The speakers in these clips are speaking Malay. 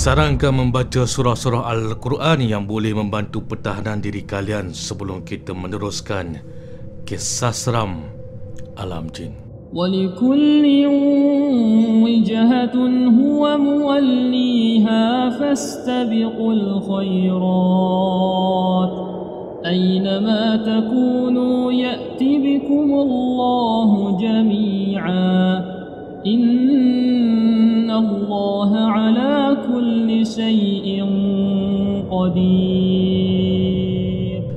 Disarankan membaca surah-surah Al-Quran yang boleh membantu pertahanan diri kalian sebelum kita meneruskan kisah seram alam jin. وَلِكُلٍّ وِجْهَةٌ هُوَ مُوَلِّيهَا فَاسْتَبِقُوا الْخَيْرَاتِ أَيْنَمَا تَكُونُوا يَأْتِ بِكُمُ اللَّهُ جَمِيعًا إِنَّ اللَّهَ عَلَى كُلِّ شَيْءٍ قَدِيرٌ.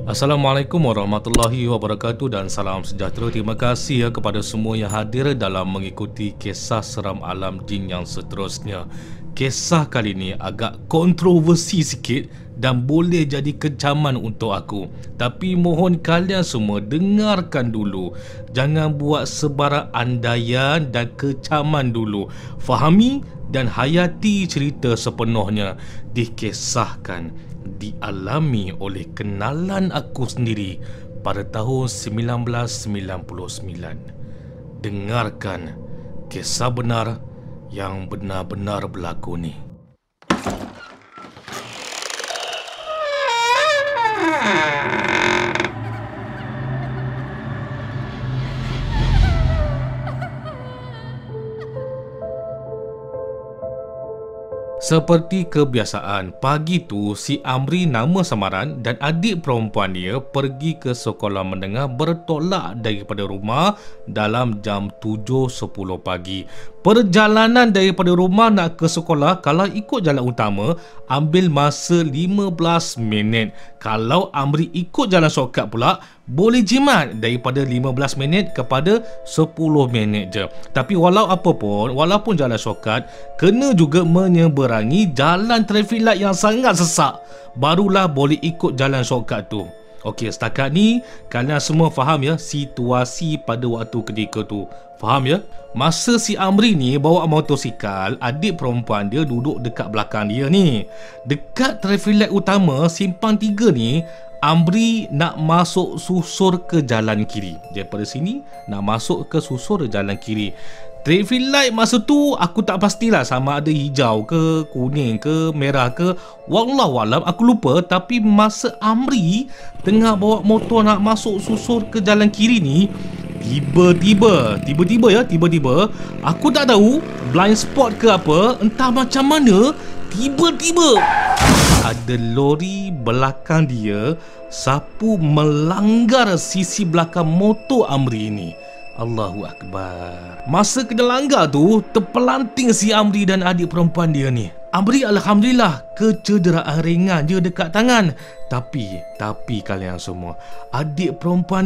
Assalamualaikum warahmatullahi wabarakatuh dan salam sejahtera. Terima kasih kepada semua yang hadir dalam mengikuti kisah seram alam jin yang seterusnya. Kisah kali ini agak kontroversi sikit dan boleh jadi kecaman untuk aku. Tapi mohon kalian semua dengarkan dulu. Jangan buat sebarang andaian dan kecaman dulu. Fahami dan hayati cerita sepenuhnya. Dikisahkan, dialami oleh kenalan aku sendiri pada tahun 1999. Dengarkan kisah benar yang benar-benar berlaku ni. Seperti kebiasaan, pagi tu si Amri nama samaran dan adik perempuan dia pergi ke sekolah menengah bertolak daripada rumah dalam jam 7.10 pagi. Perjalanan daripada rumah nak ke sekolah kalau ikut jalan utama ambil masa 15 minit. Kalau Amri ikut jalan shortcut pula boleh jimat daripada 15 minit kepada 10 minit je. Tapi walaupun jalan shortcut, kena juga menyeberangi jalan traffic light yang sangat sesak. Barulah boleh ikut jalan shortcut tu. Okey, setakat ni kalian semua faham ya situasi pada waktu ketika tu. Faham ya? Masa si Amri ni bawa motosikal, adik perempuan dia duduk dekat belakang dia ni. Dekat traffic light utama simpang 3 ni, Amri nak masuk susur ke jalan kiri. Daripada sini nak masuk ke susur jalan kiri. Traffic light masa tu aku tak pastilah sama ada hijau ke, kuning ke, merah ke. Wallahualam aku lupa. Tapi masa Amri tengah bawa motor nak masuk susur ke jalan kiri ni, Tiba-tiba aku tak tahu blind spot ke apa, entah macam mana, tiba-tiba ada lori belakang dia sapu melanggar sisi belakang motor Amri ni. Allahu Akbar. Masa kena langgar tu, terpelanting si Amri dan adik perempuan dia ni. Amri alhamdulillah kecederaan ringan je dekat tangan. Tapi kalian semua, adik perempuan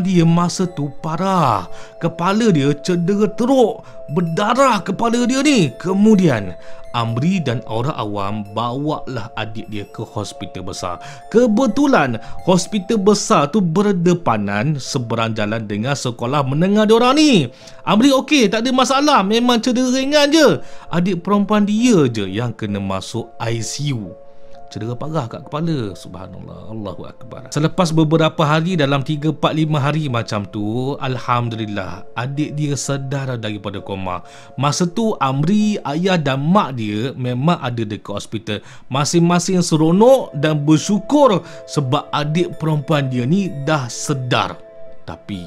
dia masa tu parah. Kepala dia cedera teruk, berdarah kepala dia ni. Kemudian Amri dan orang awam bawalah adik dia ke hospital besar. Kebetulan hospital besar tu berdepanan seberang jalan dengan sekolah menengah diorang ni. Amri okey, tak ada masalah, memang cedera ringan je. Adik perempuan dia je yang kena masuk ICU. Cedera parah kat kepala. Subhanallah, Allahu Akbar. Selepas beberapa hari, dalam 3-4-5 hari macam tu, alhamdulillah adik dia sedar daripada koma. Masa tu Amri, ayah dan mak dia memang ada dekat hospital. Masing-masing seronok dan bersyukur sebab adik perempuan dia ni dah sedar. Tapi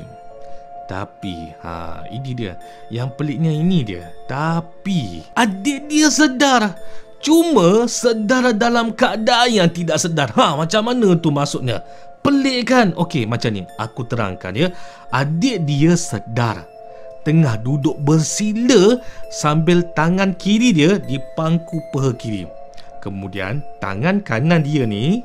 ini dia yang peliknya, ini dia. Tapi adik dia sedar, cuma sedar dalam keadaan yang tidak sedar. Macam mana tu maksudnya? Pelik kan? Okey, macam ni aku terangkan ya. Adik dia sedar tengah duduk bersila sambil tangan kiri dia di pangku peha kiri. Kemudian tangan kanan dia ni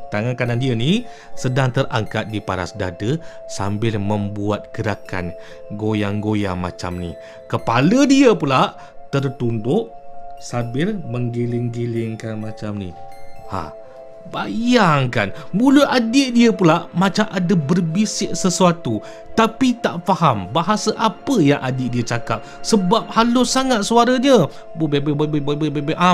sedang terangkat di paras dada sambil membuat gerakan goyang-goyang macam ni. Kepala dia pula tertunduk sambil menggiling-gilingkan macam ni. Bayangkan, mulut adik dia pula macam ada berbisik sesuatu, tapi tak faham bahasa apa yang adik dia cakap sebab halus sangat suara dia.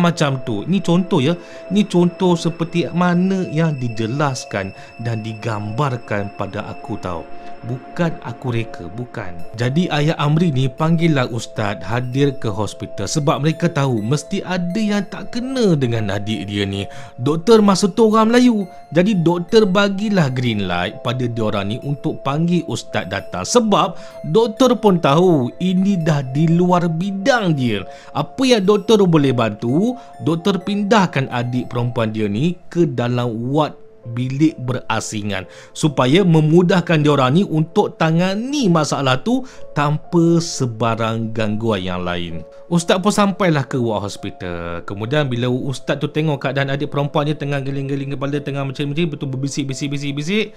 Macam tu. Ini contoh ya. Ini contoh seperti mana yang dijelaskan dan digambarkan pada aku tahu. bukan aku reka, bukan. Jadi ayah Amri ni panggillah ustaz hadir ke hospital sebab mereka tahu mesti ada yang tak kena dengan adik dia ni. Doktor masa tu orang Melayu, jadi doktor bagilah green light pada diorang ni untuk panggil ustaz datang sebab doktor pun tahu ini dah di luar bidang dia. Apa yang doktor boleh bantu, doktor pindahkan adik perempuan dia ni ke dalam ward bilik berasingan supaya memudahkan diorang ni untuk tangani masalah tu tanpa sebarang gangguan yang lain. Ustaz pun sampailah ke ward hospital. Kemudian bila ustaz tu tengok keadaan adik perempuan dia tengah geling-geling kepala, tengah macam betul berbisik-bisik,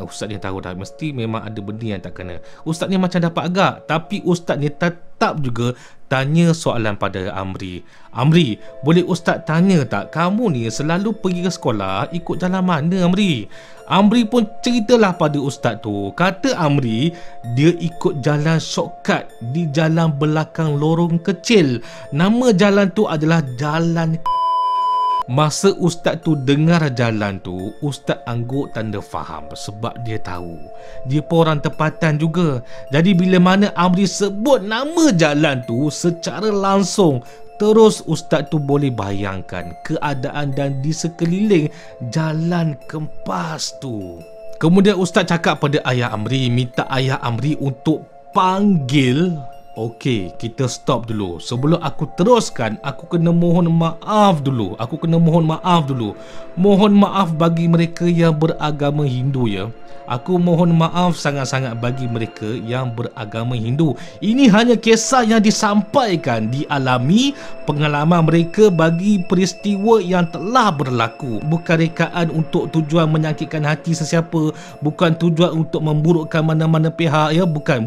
ustaz ni tahu dah mesti memang ada benda yang tak kena. Ustaz ni macam dapat agak, tapi ustaz ni tetap juga tanya soalan pada Amri. Amri, boleh ustaz tanya tak, kamu ni selalu pergi ke sekolah ikut jalan mana Amri? Amri pun ceritalah pada ustaz tu. Kata Amri, dia ikut jalan shortcut di jalan belakang lorong kecil. Nama jalan tu adalah Jalan. Masa ustaz tu dengar jalan tu, ustaz angguk tanda faham sebab dia tahu dia pun orang tempatan juga. Jadi bila mana Amri sebut nama jalan tu secara langsung, terus ustaz tu boleh bayangkan keadaan dan di sekeliling jalan kempas tu. Kemudian ustaz cakap pada ayah Amri, minta ayah Amri untuk panggil. Okey, kita stop dulu. Sebelum aku teruskan, aku kena mohon maaf dulu. Mohon maaf bagi mereka yang beragama Hindu ya. Aku mohon maaf sangat-sangat bagi mereka yang beragama Hindu. Ini hanya kisah yang disampaikan, dialami pengalaman mereka bagi peristiwa yang telah berlaku. Bukan rekaan untuk tujuan menyakitkan hati sesiapa, bukan tujuan untuk memburukkan mana-mana pihak ya, bukan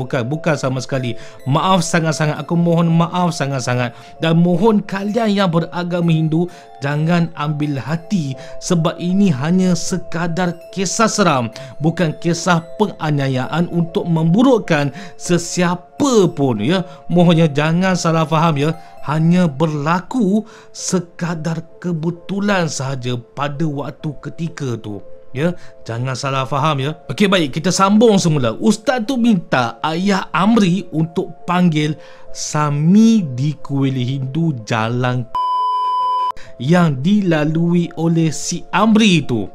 sama sekali. Maaf sangat-sangat, aku mohon maaf sangat-sangat, dan mohon kalian yang beragama Hindu jangan ambil hati sebab ini hanya sekadar kisah seram, bukan kisah penganiayaan untuk memburukkan sesiapa pun ya. Mohonnya jangan salah faham ya, hanya berlaku sekadar kebetulan sahaja pada waktu ketika tu ya, jangan salah faham ya. Okey, baik, kita sambung semula. Ustaz tu minta ayah Amri untuk panggil Sami di kuil Hindu jalan yang dilalui oleh si Amri tu.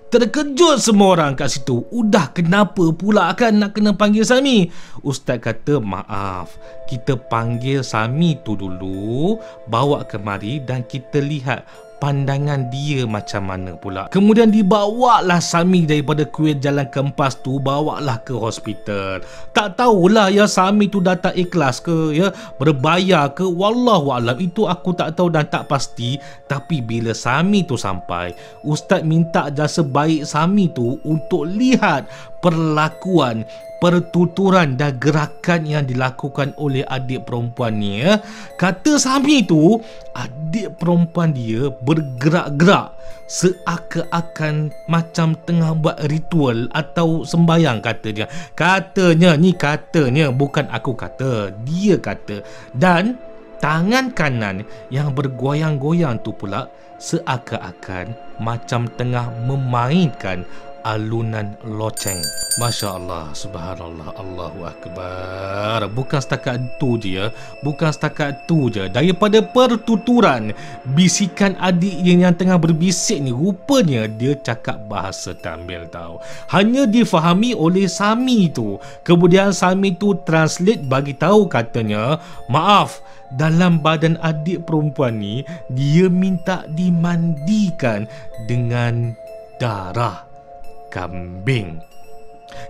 Terkejut semua orang kat situ. Udah kenapa pula kan nak kena panggil Sami? Ustaz kata maaf, kita panggil Sami tu dulu, bawa kemari dan kita lihat pandangan dia macam mana pula. Kemudian dibawalah Sami daripada kuil jalan kempas tu, bawalah ke hospital. Tak tahulah ya Sami tu dah tak ikhlas ke ya, berbayar ke, wallahualam, itu aku tak tahu dan tak pasti. Tapi bila Sami tu sampai, ustaz minta jasa baik Sami tu untuk lihat perlakuan, pertuturan dan gerakan yang dilakukan oleh adik perempuan ni ya. Kata Sami tu, adik perempuan dia bergerak-gerak seakan-akan macam tengah buat ritual atau sembahyang, kata dia. Katanya, bukan aku kata, dia kata. Dan tangan kanan yang bergoyang-goyang tu pula seakan-akan macam tengah memainkan alunan loceng. Masya Allah, subhanallah, Allahu Akbar. Bukan setakat tu je, daripada pertuturan bisikan adik yang tengah berbisik ni, rupanya dia cakap bahasa Tamil tau. Hanya difahami oleh Sami tu. Kemudian Sami tu translate bagi tahu, katanya, maaf, dalam badan adik perempuan ni dia minta dimandikan dengan darah kambing.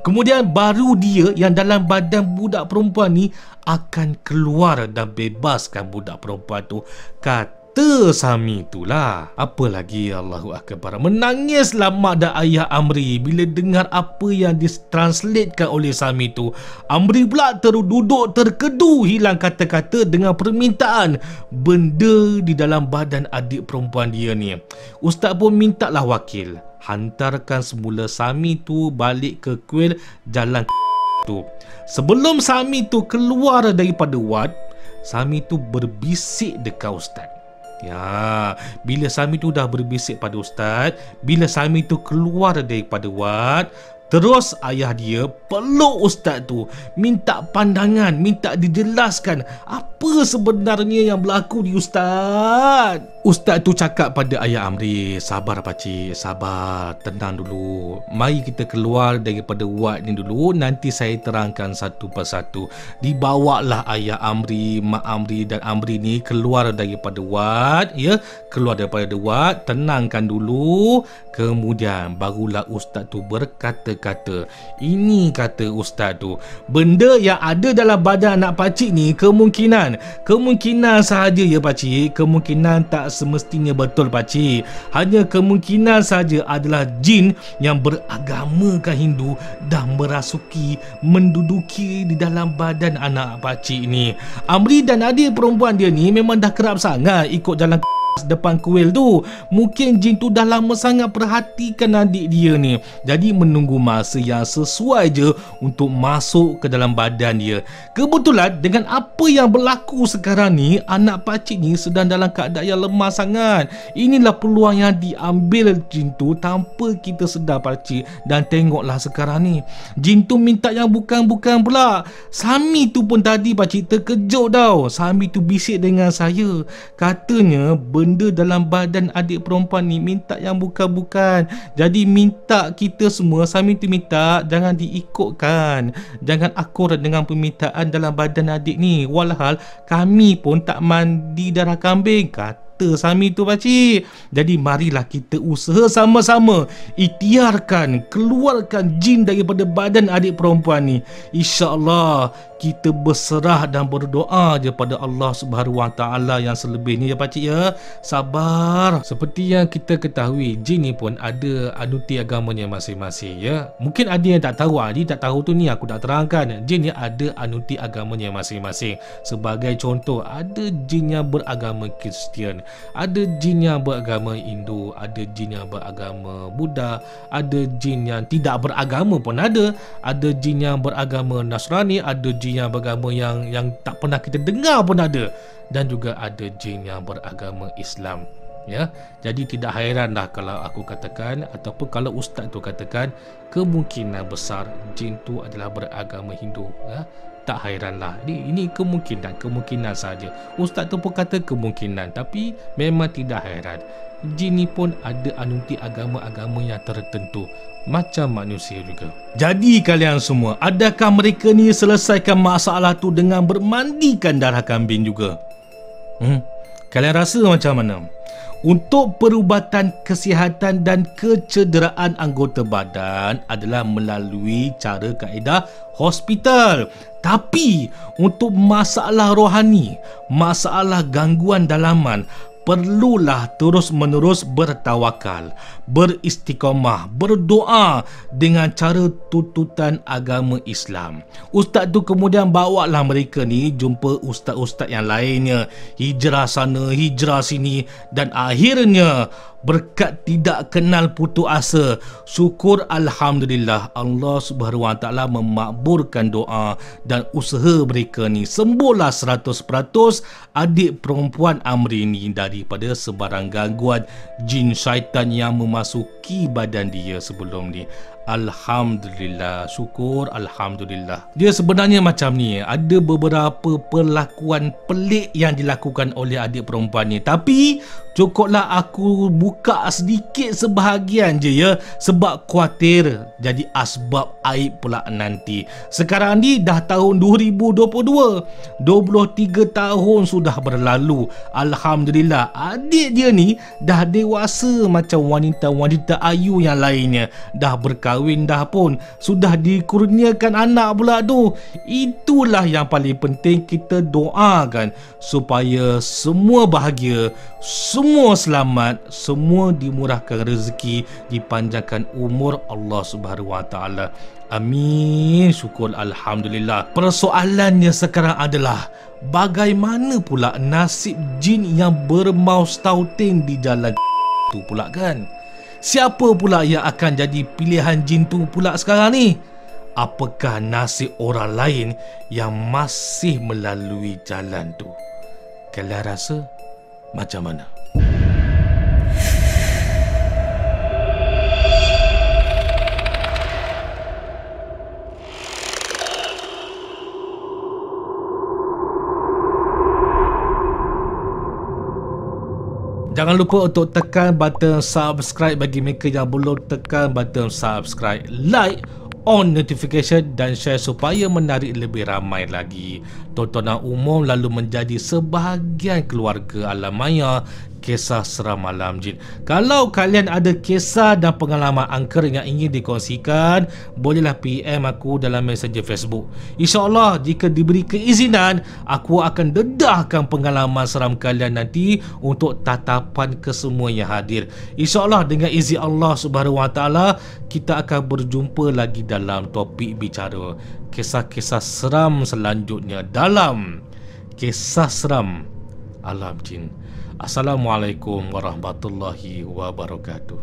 Kemudian baru dia yang dalam badan budak perempuan ni akan keluar dan bebaskan budak perempuan tu. Kata Sami itulah. Apa lagi, Allahu Akbar. Menangislah mak dan ayah Amri bila dengar apa yang ditranslatekan oleh Sami tu. Amri pula duduk terkedu, hilang kata-kata dengan permintaan benda di dalam badan adik perempuan dia ni. Ustaz pun mintalah wakil hantarkan semula Sami tu balik ke kuil jalan tu. Sebelum Sami tu keluar daripada wad, Sami tu berbisik dekat ustaz. Ya, bila Sami tu dah berbisik pada ustaz, bila Sami tu keluar daripada wad, Terus ayah dia peluk ustaz tu, minta pandangan, minta dijelaskan apa sebenarnya yang berlaku di ustaz. Ustaz tu cakap pada ayah Amri, sabar pakcik, sabar, tenang dulu. Mari kita keluar daripada wad ni dulu, nanti saya terangkan satu persatu. Dibawalah ayah Amri, mak Amri dan Amri ni keluar daripada wad, ya, keluar daripada wad, tenangkan dulu. Kemudian barulah ustaz tu berkata-kata. Ini kata ustaz tu, benda yang ada dalam badan anak pakcik ni kemungkinan sahaja ya pakcik, kemungkinan tak semestinya betul pakcik. Hanya kemungkinan saja adalah jin yang beragamakan Hindu dah menduduki di dalam badan anak pakcik ni. Amri dan adik perempuan dia ni memang dah kerap sangat ikut jalan depan kuil tu. Mungkin jin tu dah lama sangat perhatikan adik dia ni, jadi menunggu masa yang sesuai je untuk masuk ke dalam badan dia. Kebetulan dengan apa yang berlaku sekarang ni, anak pakcik ni sedang dalam keadaan yang lemah sangat. Inilah peluang yang diambil jin tu tanpa kita sedar pakcik. Dan tengoklah sekarang ni, jin tu minta yang bukan-bukan pula. Sami tu pun tadi pakcik terkejut tau. Sami tu bisik dengan saya, katanya benda dalam badan adik perempuan ni minta yang bukan-bukan. Jadi minta kita semua, Sami tu minta jangan diikutkan, jangan akur dengan permintaan dalam badan adik ni. Walhal kami pun tak mandi darah kambing, kata Sami tu pakcik. Jadi marilah kita usaha sama-sama ikhtiarkan keluarkan jin daripada badan adik perempuan ni. InsyaAllah kita berserah dan berdoa je pada Allah Subhanahu Wa Taala yang selebihnya ya pakcik ya. Sabar. Seperti yang kita ketahui, jin ni pun ada anuti agamanya masing-masing ya. Mungkin ada yang tak tahu, tak tahu tu ni aku nak terangkan. Jin ni ada anuti agamanya masing-masing. Sebagai contoh, ada jin yang beragama Kristian, ada jin yang beragama Hindu, ada jin yang beragama Buddha, ada jin yang tidak beragama pun ada jin yang beragama Nasrani, ada jin yang beragama yang tak pernah kita dengar pun ada, dan juga ada jin yang beragama Islam ya. Jadi tidak hairanlah kalau aku katakan ataupun kalau ustaz tu katakan kemungkinan besar jin tu adalah beragama Hindu ya. Tak hairanlah, ini kemungkinan saja. Ustaz tu pun kata kemungkinan, tapi memang tidak hairan. Jin ni pun ada anuti agama-agama yang tertentu macam manusia juga. Jadi kalian semua, adakah mereka ni selesaikan masalah tu dengan bermandikan darah kambing juga? Kalian rasa macam mana? Untuk perubatan kesihatan dan kecederaan anggota badan adalah melalui cara kaedah hospital. Tapi untuk masalah rohani, masalah gangguan dalaman, perlulah terus-menerus bertawakal, beristiqamah, berdoa dengan cara tuntutan agama Islam. Ustaz tu kemudian bawalah mereka ni jumpa ustaz-ustaz yang lainnya, hijrah sana, hijrah sini, dan akhirnya berkat tidak kenal putus asa, syukur alhamdulillah Allah Subhanahu Wa Taala memakbulkan doa dan usaha mereka ni. Sembuhlah 100% adik perempuan Amri ni daripada sebarang gangguan jin syaitan yang memasuki badan dia sebelum ni. Alhamdulillah, syukur alhamdulillah. Dia sebenarnya macam ni, ada beberapa perlakuan pelik yang dilakukan oleh adik perempuan ni, tapi cukuplah aku buka sedikit sebahagian je ya, sebab khawatir jadi asbab aib pula nanti. Sekarang ni dah tahun 2022, 23 tahun sudah berlalu. Alhamdulillah, adik dia ni dah dewasa macam wanita-wanita ayu yang lainnya, dah berkahwin dah pun, sudah dikurniakan anak pula tu. Itulah yang paling penting kita doakan supaya semua bahagia, semua selamat, semua dimurahkan rezeki, dipanjangkan umur Allah Subhanahu Wa Taala. Amin, syukur alhamdulillah. Persoalannya sekarang adalah bagaimana pula nasib jin yang bermaus tautin di jalan tu pula kan? Siapa pula yang akan jadi pilihan jin tu pula sekarang ni? Apakah nasib orang lain yang masih melalui jalan tu? Kalian rasa macam mana? Jangan lupa untuk tekan button subscribe bagi mereka yang belum tekan button subscribe, like, on notification dan share supaya menarik lebih ramai lagi. Tontonan umum lalu menjadi sebahagian keluarga Alam Maya Kisah Seram Malam Jin. Kalau kalian ada kisah dan pengalaman angker yang ingin dikongsikan, bolehlah PM aku dalam messenger Facebook. InsyaAllah jika diberi keizinan, aku akan dedahkan pengalaman seram kalian nanti untuk tatapan kesemua yang hadir. InsyaAllah dengan izin Allah Subhanahu Wa Taala, kita akan berjumpa lagi dalam topik bicara kisah-kisah seram selanjutnya dalam Kisah Seram Alam Jin. Assalamualaikum warahmatullahi wabarakatuh.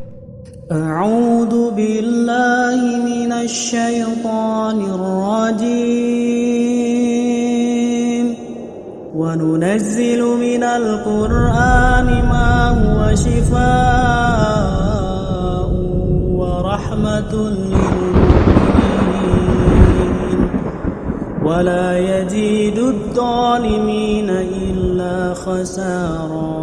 A'udzu billahi minasy syaithanir rajim. Wa nunazzilu minal qur'ani ma huwa shifaa'un wa rahmatun lil mu'minin wa la yazidud dhalimina illa khasara.